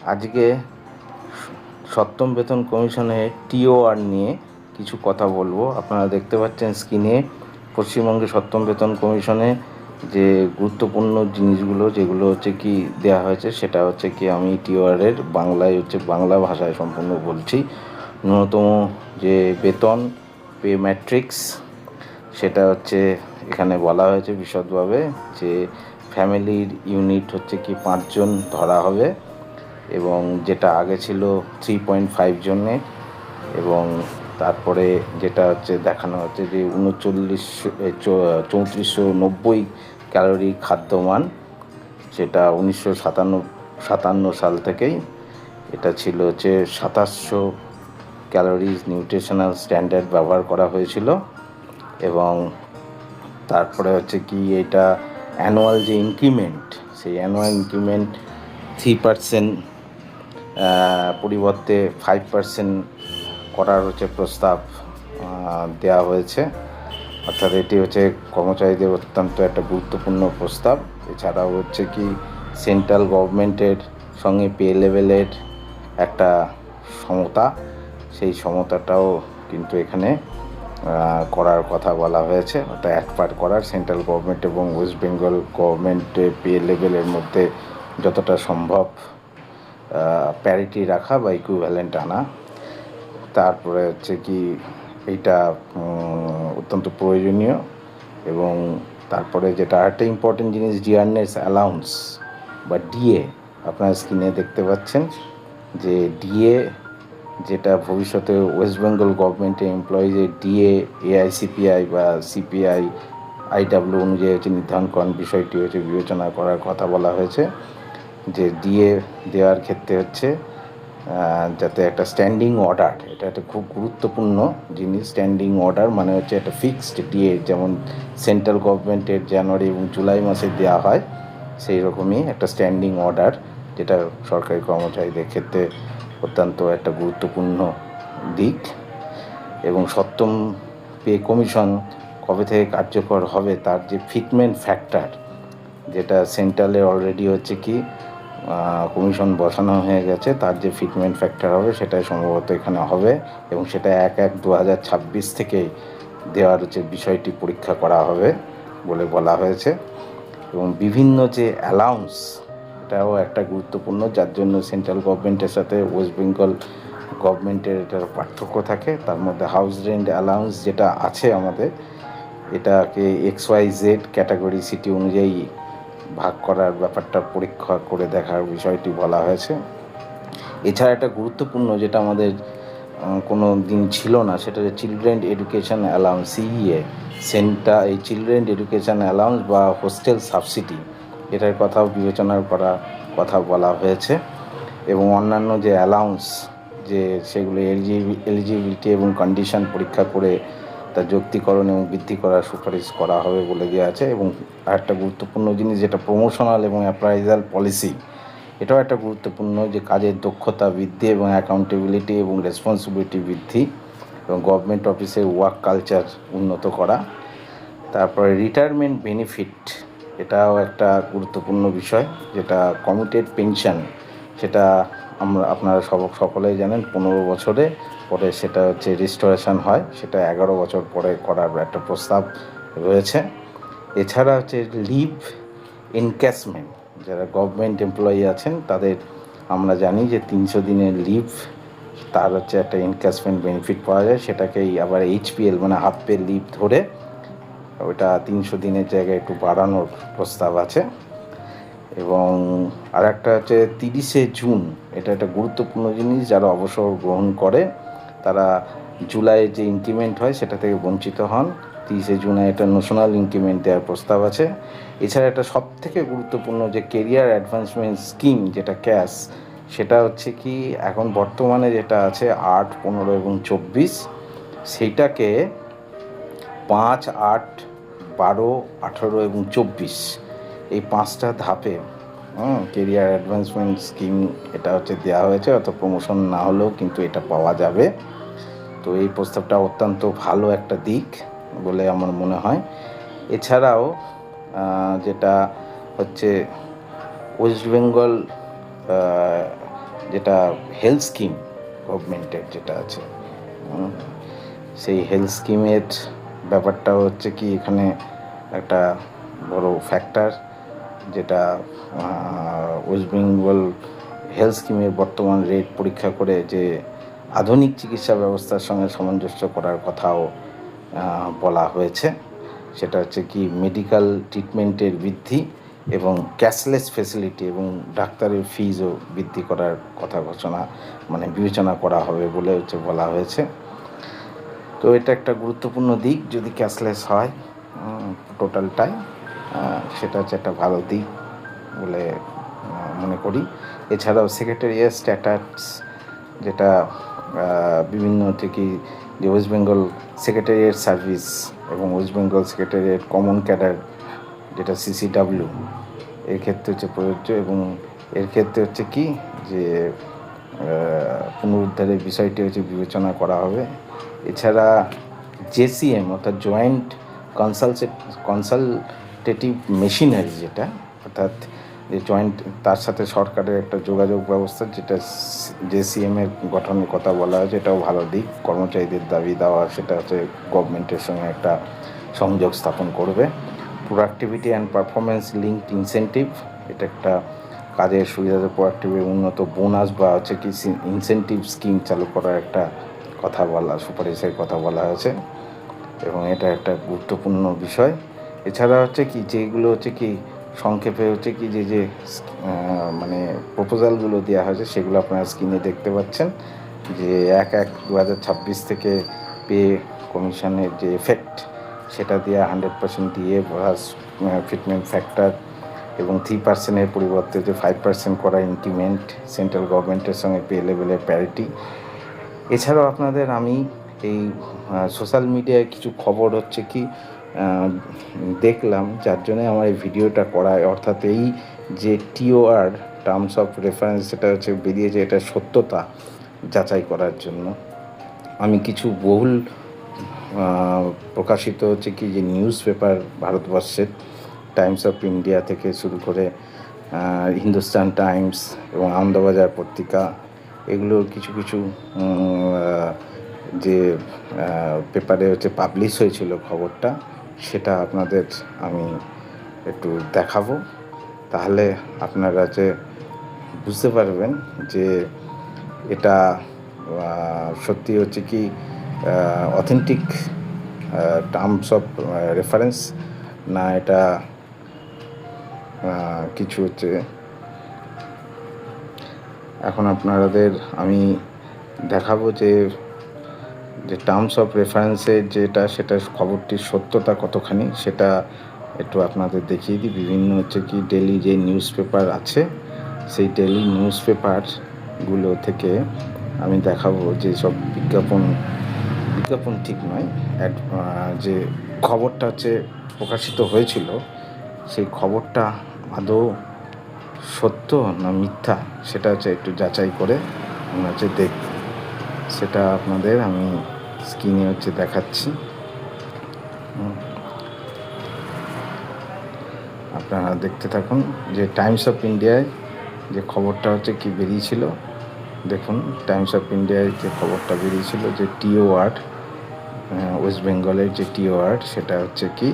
আজকে সপ্তম বেতন কমিশনের টিওআর নিয়ে কিছু কথা বলবো। আপনারা দেখতে পাচ্ছেন স্ক্রিনে পশ্চিমবঙ্গে সপ্তম বেতন কমিশনে যে গুরুত্বপূর্ণ জিনিসগুলো যেগুলো হচ্ছে কি দেওয়া হয়েছে, সেটা হচ্ছে কি আমি টিওআরের বাংলায় বাংলা ভাষায় সম্পূর্ণ বলছি। ন্যূনতম যে বেতন পে ম্যাট্রিক্স, সেটা হচ্ছে এখানে বলা হয়েছে বিশদভাবে যে ফ্যামিলির ইউনিট হচ্ছে কি 5 জন ধরা হবে, এবং যেটা আগে ছিল 3.5 জনে, এবং তারপরে যেটা হচ্ছে দেখানো হচ্ছে যে 3490 ক্যালোরি খাদ্যমান, সেটা 1957 সাল থেকেই এটা ছিল হচ্ছে 2700 ক্যালোরিজ নিউট্রিশনাল স্ট্যান্ডার্ড ব্যবহার করা হয়েছিল। এবং তারপরে হচ্ছে কি এটা অ্যানুয়াল যে ইনক্রিমেন্ট, সেই অ্যানুয়াল ইনক্রিমেন্ট 3% পরিবর্তে 5% করার হচ্ছে প্রস্তাব দেওয়া হয়েছে। অর্থাৎ এটি হচ্ছে কর্মচারীদের অত্যন্ত একটা গুরুত্বপূর্ণ প্রস্তাব। এছাড়াও হচ্ছে কি সেন্ট্রাল গভর্নমেন্টের সঙ্গে পে লেভেলের একটা সমতা, সেই সমতাটাও কিন্তু এখানে করার কথা বলা হয়েছে। অর্থাৎ একপার করার সেন্ট্রাল গভর্নমেন্ট এবং ওয়েস্ট বেঙ্গল গভর্নমেন্টের পে লেভেলের মধ্যে যতটা সম্ভব প্যারিটি রাখা বা ইকুইভ্যালেন্ট আনা। তারপরে হচ্ছে কি এইটা অত্যন্ত প্রয়োজনীয়। এবং তারপরে যেটা আরেকটা ইম্পর্টেন্ট জিনিস, ডিয়ারনেস অ্যালাউন্স বা ডিএ, আপনারা স্ক্রিনে দেখতে পাচ্ছেন যে ডিএ, যেটা ভবিষ্যতে ওয়েস্ট বেঙ্গল গভর্নমেন্টের এমপ্লয়িজের ডিএ এআইসিপিআই বা সিপিআই আইডাব্লিউ অনুযায়ী হচ্ছে নির্ধারণকরণ বিষয়টি হচ্ছে বিবেচনা করার কথা বলা হয়েছে। যে ডিএ দেওয়ার ক্ষেত্রে হচ্ছে যাতে একটা স্ট্যান্ডিং অর্ডার, এটা একটা খুব গুরুত্বপূর্ণ জিনিস। স্ট্যান্ডিং অর্ডার মানে হচ্ছে একটা ফিক্সড ডিএ, যেমন সেন্ট্রাল গভর্নমেন্টের জানুয়ারি এবং জুলাই মাসে দেওয়া হয়, সেই রকমই একটা স্ট্যান্ডিং অর্ডার, যেটা সরকারি কর্মচারীদের ক্ষেত্রে অত্যন্ত একটা গুরুত্বপূর্ণ দিক। এবং সপ্তম পে কমিশন কবে থেকে কার্যকর হবে তার যে ফিটমেন্ট ফ্যাক্টর, যেটা সেন্ট্রালে অলরেডি হচ্ছে কি কমিশন বসানো হয়ে গেছে, তার যে ফিটমেন্ট ফ্যাক্টর হবে সেটাই সম্ভবত এখানে হবে, এবং সেটা 1/1/2026 থেকে দেওয়ার যে বিষয়টি পরীক্ষা করা হবে বলে বলা হয়েছে। এবং বিভিন্ন যে অ্যালাউন্স, এটাও একটা গুরুত্বপূর্ণ, যার জন্য সেন্ট্রাল গভর্নমেন্টের সাথে ওয়েস্ট বেঙ্গল গভর্নমেন্টের এটার পার্থক্য থাকে। তার মধ্যে হাউস রেন্ট অ্যালাউন্স যেটা আছে আমাদের, এটাকে XYZ ক্যাটাগরি সিটি অনুযায়ী ভাগ করার ব্যাপারটা পরীক্ষা করে দেখার বিষয়টি বলা হয়েছে। এছাড়া একটা গুরুত্বপূর্ণ যেটা আমাদের কোনো দিন ছিল না, সেটা হচ্ছে চিলড্রেন এডুকেশন অ্যালাউন্স, CEA। এই চিলড্রেন এডুকেশন অ্যালাউন্স বা হোস্টেল সাবসিডি, এটার কথাও বিবেচনার করা কথা বলা হয়েছে। এবং অন্যান্য যে অ্যালাউন্স, যে সেগুলো এলিজিবিলিটি এবং কন্ডিশন পরীক্ষা করে তার যৌক্তিকরণ এবং বৃদ্ধি করার সুপারিশ করা হবে বলে দেওয়া আছে। এবং আরেকটা গুরুত্বপূর্ণ জিনিস যেটা প্রমোশনাল এবং অ্যাপ্রাইজাল পলিসি, এটাও একটা গুরুত্বপূর্ণ, যে কাজের দক্ষতা বৃদ্ধি এবং অ্যাকাউন্টেবিলিটি এবং রেসপন্সিবিলিটি বৃদ্ধি, এবং গভর্নমেন্ট অফিসের ওয়ার্ক কালচার উন্নত করা। তারপরে রিটায়ারমেন্ট বেনিফিট, এটাও একটা গুরুত্বপূর্ণ বিষয়, যেটা কমিটেড পেনশন, সেটা আপনারা সকলেই জানেন 15 বছরে পরে সেটা হচ্ছে রিস্টোরেশন হয়, সেটা 11 বছর পরে করার একটা প্রস্তাব রয়েছে। এছাড়া হচ্ছে লিভ এনক্যাশমেন্ট, যারা গভর্নমেন্ট এমপ্লয়ি আছেন তাদের আমরা জানি যে 300 দিনের লিভ, তার হচ্ছে একটা এনক্যাশমেন্ট বেনিফিট পাওয়া যায়, সেটাকেই আবার HPL মানে হাফ পে লিভ ধরে ওটা 300 দিনের জায়গায় একটু বাড়ানোর প্রস্তাব আছে। এবং আর একটা হচ্ছে 30শে জুন, এটা একটা গুরুত্বপূর্ণ জিনিস, যারা অবসর গ্রহণ করে তারা জুলাইয়ে যে ইনক্রিমেন্ট হয় সেটা থেকে বঞ্চিত হন। 30শে জুনে এটা ন্যাশনাল ইনক্রিমেন্ট দেওয়ার প্রস্তাব আছে। এছাড়া একটা সবথেকে গুরুত্বপূর্ণ যে কেরিয়ার অ্যাডভান্সমেন্ট স্কিম, যেটা ক্যাশ, সেটা হচ্ছে কি এখন বর্তমানে যেটা আছে 8, 15 এবং 24, সেইটাকে 5, 8, 12, 18 এবং 24, এই 5টা ধাপে কেরিয়ার অ্যাডভান্সমেন্ট স্কিম এটা হচ্ছে দেওয়া হয়েছে। অত প্রমোশন না হলেও কিন্তু এটা পাওয়া যাবে। তো এই প্রস্তাবটা অত্যন্ত ভালো একটা দিক বলে আমার মনে হয়। এছাড়াও যেটা হচ্ছে ওয়েস্ট বেঙ্গল যেটা হেলথ স্কিম গভর্নমেন্টের যেটা আছে, সেই হেলথ স্কিমের ব্যাপারটা হচ্ছে কি এখানে একটা বড় ফ্যাক্টর, যেটা ওয়েস্ট বেঙ্গল হেলথ স্কিমের বর্তমান রেট পরীক্ষা করে যে আধুনিক চিকিৎসা ব্যবস্থার সঙ্গে সামঞ্জস্য করার কথাও বলা হয়েছে। সেটা হচ্ছে কি মেডিকেল ট্রিটমেন্টের বৃদ্ধি এবং ক্যাশলেস ফেসিলিটি এবং ডাক্তারের ফিজও বৃদ্ধি করার কথা বিবেচনা করা হবে বলে বলা হয়েছে। তো এটা একটা গুরুত্বপূর্ণ দিক, যদি ক্যাশলেস হয় টোটালটাই, সেটা হচ্ছে একটা ভালো দিক বলে মনে করি। এছাড়াও সেক্রেটারিয়েট স্ট্যাটাস, যেটা বিভিন্ন থেকে যে ওয়েস্ট বেঙ্গল সেক্রেটারিয়েট সার্ভিস এবং West Bengal secretariat common cadre, যেটা CCW, এর ক্ষেত্রে প্রযোজ্য, এবং এর ক্ষেত্রে কি যে পুনরুদ্ধারের বিষয়টি বিবেচনা করা হবে। এছাড়া JCM অর্থাৎ জয়েন্ট কনসালটেটিভ মেশিনারি, যেটা অর্থাৎ যে জয়েন্ট, তার সাথে সরকারের একটা যোগাযোগ ব্যবস্থা, যেটা JCM এর গঠনের কথা বলা হয়েছে, এটাও ভালো দিক। কর্মচারীদের দাবি দেওয়া, সেটা গভর্নমেন্টের সঙ্গে একটা সংযোগ স্থাপন করবে। Productivity and performance linked incentive, এটা একটা কাজের সুবিধাতে প্রোডাক্টিভিটি উন্নত বোনাস বা কি ইনসেন্টিভ স্কিম চালু করার একটা সুপারিশের কথা বলা হয়েছে, এবং এটা একটা গুরুত্বপূর্ণ বিষয়। এছাড়া কি যেগুলো কি সংক্ষেপে কি যে প্রপোজালগুলো দেওয়া হয়েছে, সেগুলো আপনারা স্ক্রিনে দেখতে পাচ্ছেন। যে 1/1/2026 থেকে পে কমিশনের যে এফেক্ট, সেটা দিয়ে 100% দিয়ে প্লাস ফিটমেন্ট ফ্যাক্টর এবং 3%-এর পরিবর্তে 5% করা ইনক্রিমেন্ট, সেন্ট্রাল গভর্নমেন্টের সঙ্গে পে লেভেলের প্যারিটি। এছাড়াও আপনাদের আমি এই সোশ্যাল মিডিয়ায় কিছু খবর কি দেখলাম, যার জন্যে আমার এই ভিডিওটা করা, অর্থাৎ এই যে TOR টার্মস অফ রেফারেন্স, সেটা বেরিয়েছে, এটা সত্যতা যাচাই করার জন্য আমি কিছু বহুল প্রকাশিত কি যে নিউজ পেপার ভারতবর্ষের, টাইমস অফ ইন্ডিয়া থেকে শুরু করে হিন্দুস্তান টাইমস এবং আনন্দবাজার পত্রিকা, এগুলোর কিছু যে পেপারে পাবলিশ হয়েছিল খবরটা, সেটা আপনাদের আমি একটু দেখাবো। তাহলে আপনারা বুঝতে পারবেন যে এটা সত্যি কি অথেন্টিক টার্মস অফ রেফারেন্স, না এটা কিছু এখন আপনাদের আমি দেখাবো যে টার্মস অফ রেফারেন্সের সেটা খবরটির সত্যতা কতখানি, সেটা একটু আপনাদের দেখিয়ে দিই। বিভিন্ন কি ডেলি যে নিউজ পেপার আছে, সেই ডেলি নিউজ পেপারগুলো থেকে আমি দেখাবো যে সব বিজ্ঞাপন ঠিক নয়, যে খবরটা প্রকাশিত হয়েছিল, সেই খবরটা আদৌ সত্য না মিথ্যা, সেটা একটু যাচাই করে আমরা দেখব। সেটা আপনাদের আমি স্ক্রিনে দেখাচ্ছি, আপনারা দেখতে থাকুন। যে টাইমস অফ ইন্ডিয়ায় যে খবরটা কি বেরিয়েছিল, দেখুন টাইমস অফ ইন্ডিয়ায় যে খবরটা বেরিয়েছিল, যে TOR ওয়েস্ট বেঙ্গলের যে TOR, সেটা কি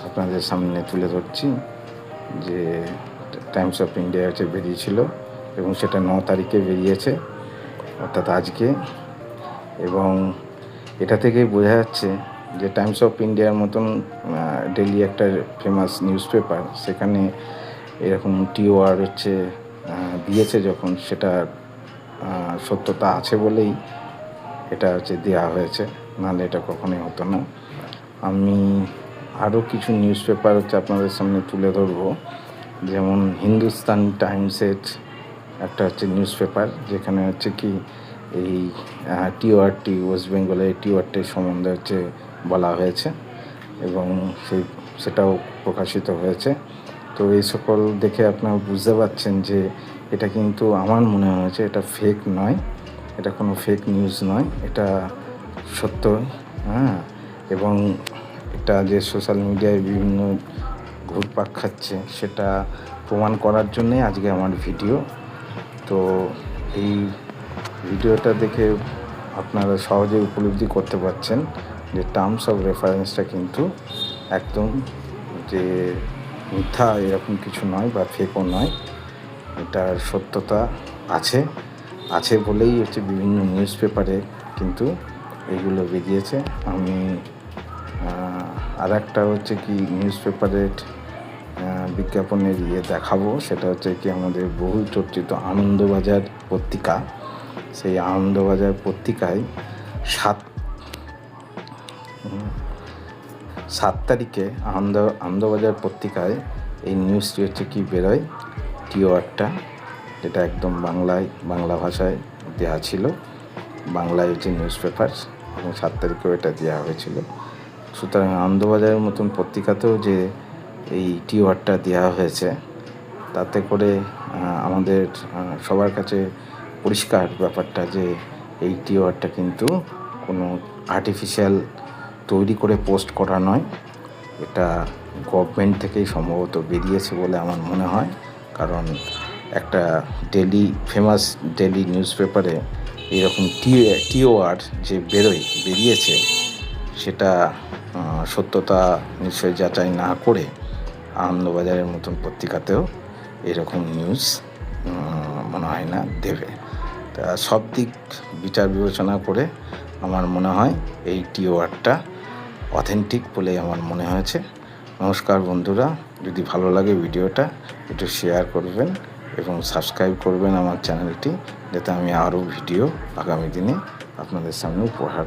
আপনাদের সামনে তুলে ধরছি। যে টাইমস অফ ইন্ডিয়া বেরিয়েছিল এবং সেটা 9 তারিখে বেরিয়েছে, অর্থাৎ আজকে। এবং এটা থেকেই বোঝা যাচ্ছে যে টাইমস অফ ইন্ডিয়ার মতন ডেলি একটা ফেমাস নিউজ পেপার, সেখানে এরকম TOR দিয়েছে যখন, সেটা সত্যতা আছে বলেই এটা দেওয়া হয়েছে, নাহলে এটা কখনোই হতো না। আমি আরও কিছু নিউজ পেপার আপনাদের সামনে তুলে ধরবো, যেমন হিন্দুস্তান টাইমসের একটা নিউজ পেপার, যেখানে কি এই TORটি ওয়েস্ট বেঙ্গলের TORটির সম্বন্ধে বলা হয়েছে এবং সেটাও প্রকাশিত হয়েছে। তো এই সকল দেখে আপনারা বুঝতে পারছেন যে এটা কিন্তু আমার মনে হয়েছে এটা ফেক নয়, এটা কোনো ফেক নিউজ নয়, এটা সত্য। এবং এটা যে সোশ্যাল মিডিয়ায় বিভিন্ন ঘুরপাক খাচ্ছে, সেটা প্রমাণ করার জন্যে আজকে আমার ভিডিও। তো এই ভিডিওটা দেখে আপনারা সহজে উপলব্ধি করতে পারছেন যে টার্মস অফ রেফারেন্সটা কিন্তু একদম যে মিথ্যা এরকম কিছু নয় বা ফেকও নয়, এটার সত্যতা আছে বলেই হচ্ছে বিভিন্ন নিউজ পেপারে কিন্তু এগুলো বেরিয়েছে। আমি আর একটা হচ্ছে কি নিউজ পেপারের বিজ্ঞাপনের দেখাবো, সেটা হচ্ছে কি আমাদের বহুল চর্চিত আনন্দবাজার পত্রিকা। সেই আনন্দবাজার পত্রিকায় 7 তারিখে আনন্দবাজার পত্রিকায় এই নিউজটি হচ্ছে কি বেরোয়, টিওয়ারটা, যেটা একদম বাংলা ভাষায় দেওয়া ছিল, বাংলায় হচ্ছে নিউজ পেপার, এবং 7 তারিখেও এটা দেওয়া হয়েছিল। সুতরাং আনন্দবাজারের মতন পত্রিকাতেও যে এই টিওয়ারটা দেওয়া হয়েছে, তাতে করে আমাদের সবার কাছে পরিষ্কার ব্যাপারটা যে এই টিওয়ারটা কিন্তু কোনো আর্টিফিশিয়াল তৈরি করে পোস্ট করা নয়। এটা গভর্নমেন্ট থেকেই সম্ভবত বেরিয়েছে বলে আমার মনে হয়, কারণ একটা ফেমাস ডেলি নিউজ পেপারে এইরকম টিওআর যে বেরিয়েছে, সেটা সত্যতা নিশ্চয়ই যাচাই না করে আনন্দবাজারের মতন পত্রিকাতেও এরকম নিউজ মনে হয় না দেবে। তা সব দিক বিচার বিবেচনা করে আমার মনে হয় এই টিওআরটা অথেন্টিক বলেই আমার মনে হয়েছে। নমস্কার বন্ধুরা, যদি ভালো লাগে ভিডিওটা একটু শেয়ার করবেন এবং সাবস্ক্রাইব করবেন আমার চ্যানেলটি, যাতে আমি আরও ভিডিও আগামী দিনে আপনাদের সামনে উপহার